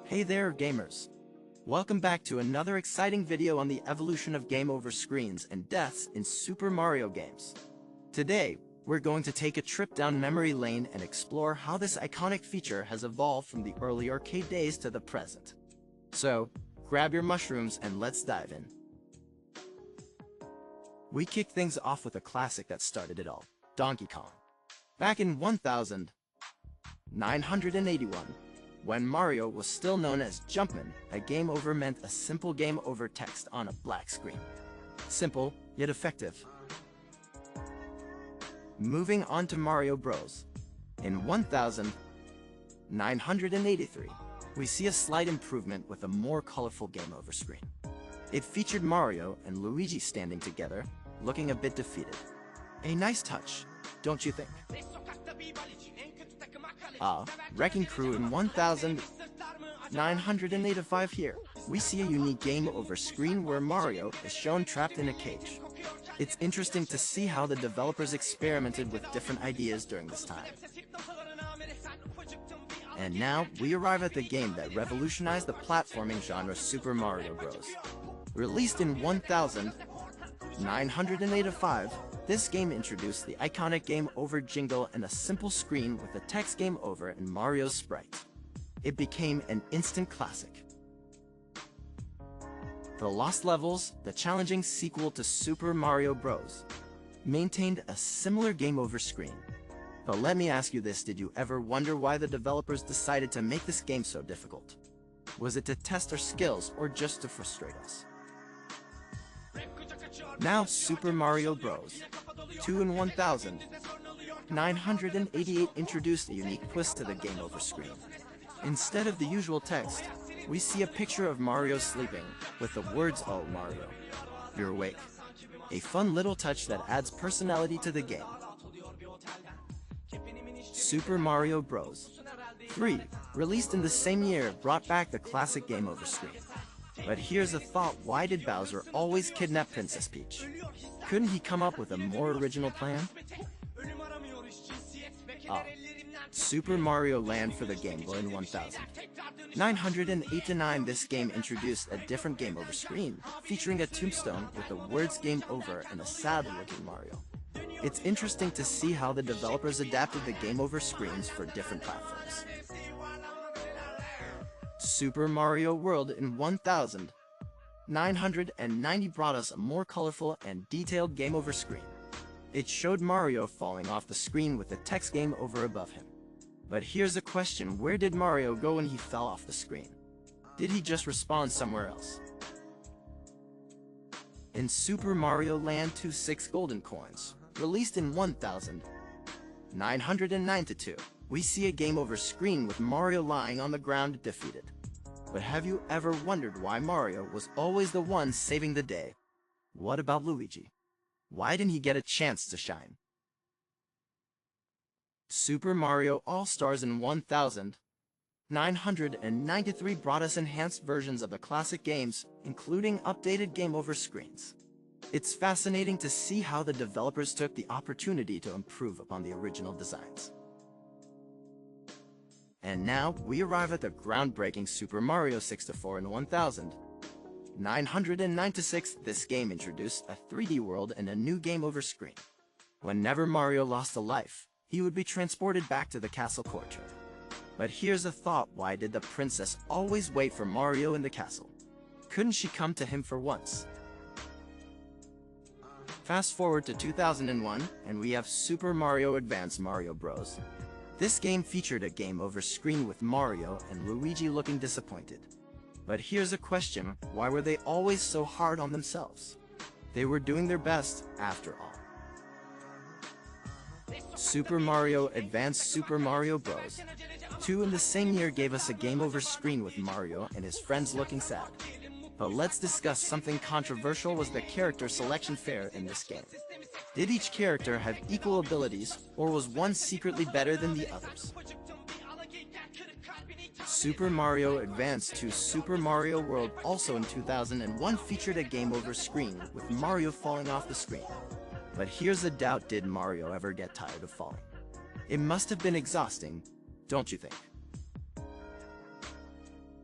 Hey there, gamers! Welcome back to another exciting video on the evolution of game over screens and deaths in Super Mario games. Today, we're going to take a trip down memory lane and explore how this iconic feature has evolved from the early arcade days to the present. So, grab your mushrooms and let's dive in. We kick things off with a classic that started it all, Donkey Kong. Back in 1981, when Mario was still known as Jumpman, a game over meant a simple game over text on a black screen. Simple, yet effective. Moving on to Mario Bros. In 1983, we see a slight improvement with a more colorful game over screen. It featured Mario and Luigi standing together, looking a bit defeated. A nice touch, don't you think? Wrecking Crew in 1985 here. We see a unique game over screen where Mario is shown trapped in a cage. It's interesting to see how the developers experimented with different ideas during this time. And now, we arrive at the game that revolutionized the platforming genre, Super Mario Bros. Released in 1985, this game introduced the iconic game over jingle and a simple screen with a text game over and Mario's sprite. It became an instant classic. The Lost Levels, the challenging sequel to Super Mario Bros., maintained a similar game over screen. But let me ask you this, did you ever wonder why the developers decided to make this game so difficult? Was it to test our skills or just to frustrate us? Now Super Mario Bros. 2 in 1988 introduced a unique twist to the game over screen. Instead of the usual text, we see a picture of Mario sleeping, with the words, "Oh Mario, you're awake." A fun little touch that adds personality to the game. Super Mario Bros. 3, released in the same year, brought back the classic game over screen. But here's a thought, why did Bowser always kidnap Princess Peach? Couldn't he come up with a more original plan? Super Mario Land for the Game Boy in 1989, this game introduced a different game over screen, featuring a tombstone with the words "Game Over" and a sad-looking Mario. It's interesting to see how the developers adapted the game over screens for different platforms. Super Mario World in 1990 brought us a more colorful and detailed game over screen. It showed Mario falling off the screen with the text "Game Over" above him. But here's a question, where did Mario go when he fell off the screen? Did he just respawn somewhere else? In Super Mario Land 2, 6 golden coins, released in 1992, we see a game over screen with Mario lying on the ground defeated. But have you ever wondered why Mario was always the one saving the day? What about Luigi? Why didn't he get a chance to shine? Super Mario All-Stars in 1993 brought us enhanced versions of the classic games, including updated game over screens. It's fascinating to see how the developers took the opportunity to improve upon the original designs. And now, we arrive at the groundbreaking Super Mario 64 in 1996. This game introduced a 3D world and a new game over screen. Whenever Mario lost a life, he would be transported back to the castle courtyard. But here's a thought, why did the princess always wait for Mario in the castle? Couldn't she come to him for once? Fast forward to 2001, and we have Super Mario Advance Mario Bros. This game featured a game over screen with Mario and Luigi looking disappointed. But here's a question, why were they always so hard on themselves? They were doing their best, after all. Super Mario Advance Super Mario Bros. 2 in the same year gave us a game over screen with Mario and his friends looking sad. But let's discuss something controversial, was the character selection fair in this game. Did each character have equal abilities, or was one secretly better than the others? Super Mario Advance 2 Super Mario World, also in 2001, featured a game over screen with Mario falling off the screen. But here's a doubt, did Mario ever get tired of falling? It must have been exhausting, don't you think?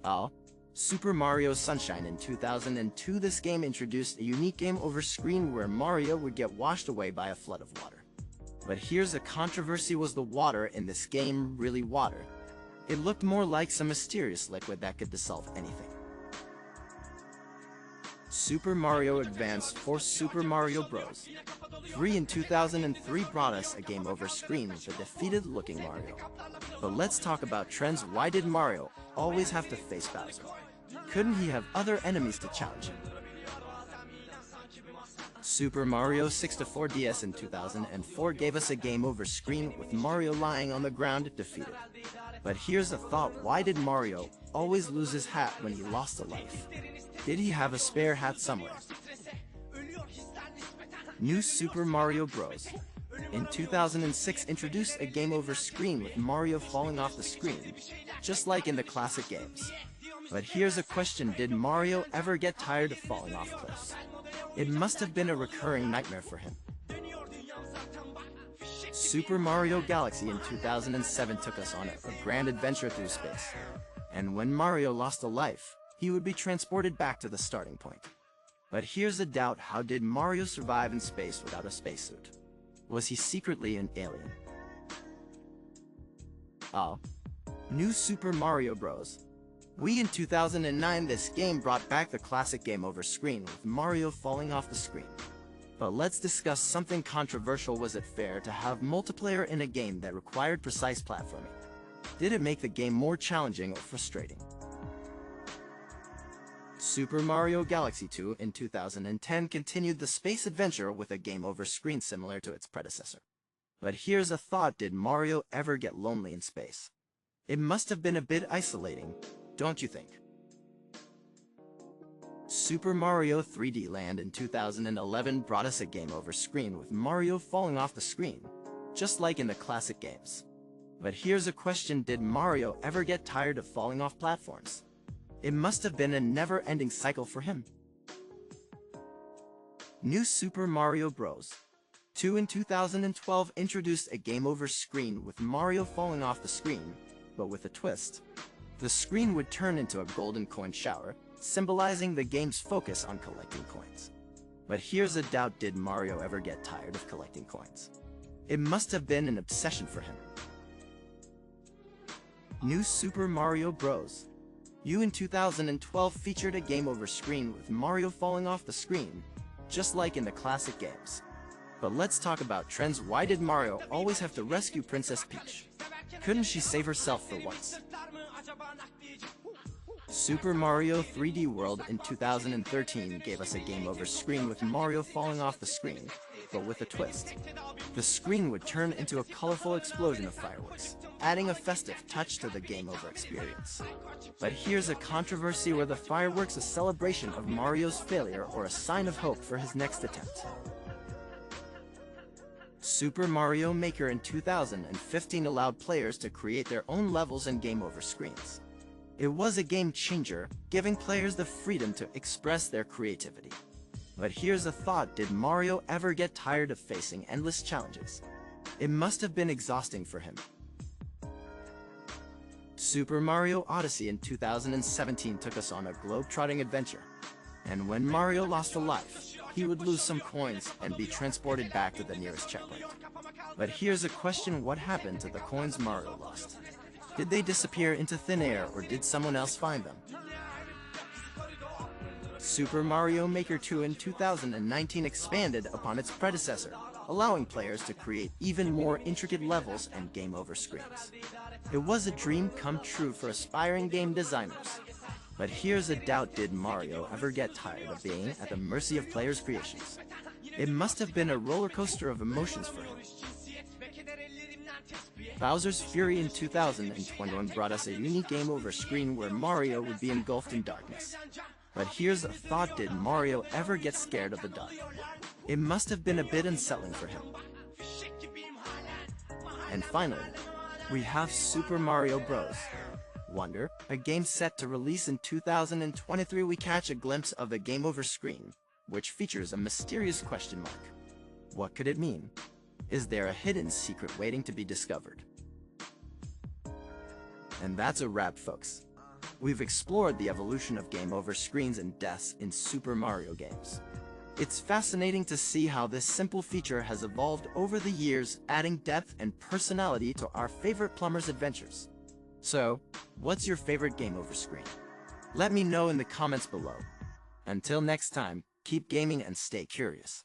Oh, Super Mario Sunshine in 2002. This game introduced a unique game over screen where Mario would get washed away by a flood of water. But here's a controversy: was the water in this game really water? It looked more like some mysterious liquid that could dissolve anything. Super Mario Advance for Super Mario Bros. 3 in 2003 brought us a game over screen with a defeated-looking Mario. But let's talk about trends. Why did Mario always have to face Bowser? Couldn't he have other enemies to challenge him? Super Mario 64 DS in 2004 gave us a game over screen with Mario lying on the ground defeated. But here's a thought: why did Mario always lose his hat when he lost a life? Did he have a spare hat somewhere? New Super Mario Bros. in 2006 introduced a game over screen with Mario falling off the screen, just like in the classic games. But here's a question: did Mario ever get tired of falling off cliffs? It must have been a recurring nightmare for him. Super Mario Galaxy in 2007 took us on a grand adventure through space. And when Mario lost a life, he would be transported back to the starting point. But here's a doubt: how did Mario survive in space without a spacesuit? Was he secretly an alien? Oh, New Super Mario Bros. Wii in 2009. This game brought back the classic game over screen with Mario falling off the screen. But let's discuss something controversial: was it fair to have multiplayer in a game that required precise platforming? Did it make the game more challenging or frustrating? Super Mario Galaxy 2 in 2010 continued the space adventure with a game over screen similar to its predecessor. But here's a thought: did Mario ever get lonely in space? It must have been a bit isolating, don't you think? Super Mario 3D Land in 2011 brought us a game over screen with Mario falling off the screen, just like in the classic games. But here's a question: did Mario ever get tired of falling off platforms? It must have been a never-ending cycle for him. New Super Mario Bros. 2 in 2012 introduced a game over screen with Mario falling off the screen, but with a twist. The screen would turn into a golden coin shower, symbolizing the game's focus on collecting coins. But here's a doubt: did Mario ever get tired of collecting coins? It must have been an obsession for him. New Super Mario Bros. U in 2012 featured a game over screen with Mario falling off the screen, just like in the classic games. But let's talk about trends. Why did Mario always have to rescue Princess Peach? Couldn't she save herself for once? Super Mario 3D World in 2013 gave us a game over screen with Mario falling off the screen, but with a twist. The screen would turn into a colorful explosion of fireworks, adding a festive touch to the game over experience. But here's a controversy: were the fireworks a celebration of Mario's failure or a sign of hope for his next attempt? Super Mario Maker in 2015 allowed players to create their own levels and game over screens. It was a game changer, giving players the freedom to express their creativity. But here's a thought: did Mario ever get tired of facing endless challenges? It must have been exhausting for him. Super Mario Odyssey in 2017 took us on a globe-trotting adventure. And when Mario lost a life, he would lose some coins and be transported back to the nearest checkpoint. But here's a question: what happened to the coins Mario lost? Did they disappear into thin air, or did someone else find them? Super Mario Maker 2 in 2019 expanded upon its predecessor, allowing players to create even more intricate levels and game over screens. It was a dream come true for aspiring game designers. But here's a doubt: did Mario ever get tired of being at the mercy of players' creations? It must have been a roller coaster of emotions for him. Bowser's Fury in 2021 brought us a unique game over screen where Mario would be engulfed in darkness. But here's a thought: did Mario ever get scared of the dark? It must have been a bit unsettling for him. And finally, we have Super Mario Bros. Wonder, a game set to release in 2023. We catch a glimpse of the game over screen, which features a mysterious question mark. What could it mean? Is there a hidden secret waiting to be discovered? And that's a wrap, folks. we've explored the evolution of game over screens and deaths in Super Mario games. It's fascinating to see how this simple feature has evolved over the years, adding depth and personality to our favorite plumber's adventures. So, what's your favorite game over screen? Let me know in the comments below. Until next time, keep gaming and stay curious.